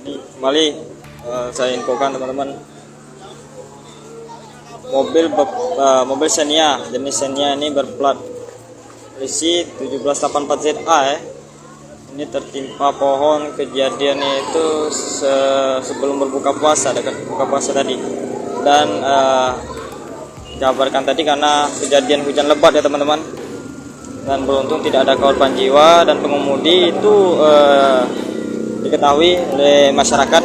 Ini kembali saya infokan teman-teman, mobil Xenia, jenis Xenia ini berplat polisi 1784ZA ya. Ini tertimpa pohon, kejadiannya itu sebelum berbuka puasa, dekat buka puasa tadi. Dan dikabarkan tadi karena kejadian hujan lebat ya teman-teman. Dan beruntung tidak ada korban jiwa, dan pengemudi itu diketahui oleh masyarakat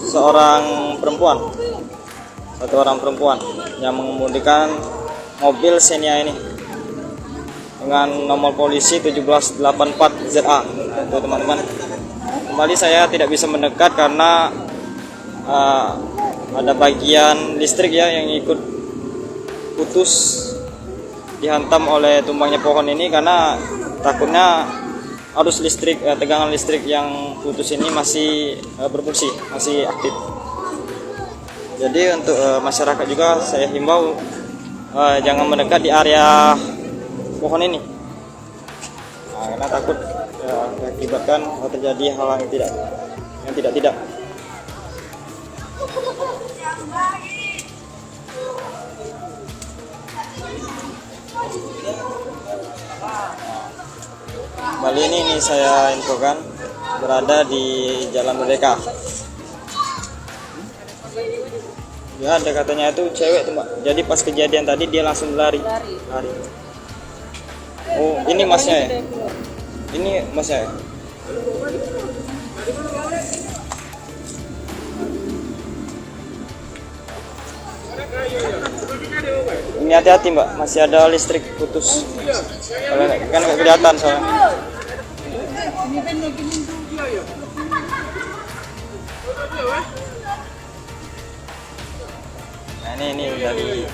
satu orang perempuan yang mengemudikan mobil Xenia ini dengan nomor polisi 1784ZA itu teman-teman. Kembali saya tidak bisa mendekat karena ada bagian listrik ya yang ikut putus, dihantam oleh tumbangnya pohon ini, karena takutnya arus listrik, tegangan listrik yang putus ini masih berfungsi, masih aktif. Jadi untuk masyarakat juga saya himbau jangan mendekat di area pohon ini, karena takut mengakibatkan terjadi hal yang tidak. Kembali ini saya infokan berada di Jalan Merdeka. Ya, ada katanya itu cewek tuh Mbak. Jadi pas kejadian tadi dia langsung lari. Oh, ini masnya ya? Ini masnya ya? Ini hati-hati Mbak, masih ada listrik putus. Kalau kan nggak kelihatan soalnya. Nah ini dari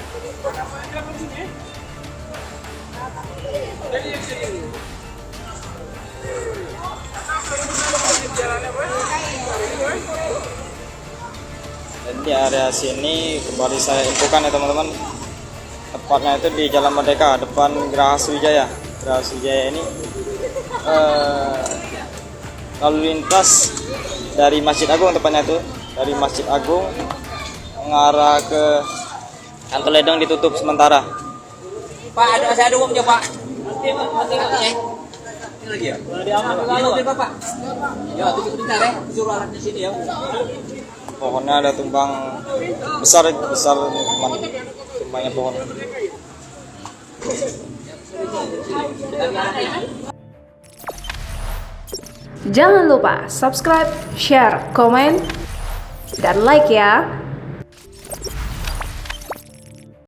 dan di area sini kembali saya infokan ya teman-teman, tepatnya itu di Jalan Merdeka depan Geraha Sriwijaya. Geraha Sriwijaya ini lalu lintas dari Masjid Agung, tepatnya itu dari Masjid Agung mengarah ke Kantor Ledeng ditutup sementara. Pak, saya ada uangnya Pak. Ini lagi ya? Diambil Pak. Ya, tunggu sebentar ya. Suruh alatnya sini ya. Pohonnya ada tumbang besar tumbangnya pohon. Jangan lupa subscribe, share, komen, dan like ya.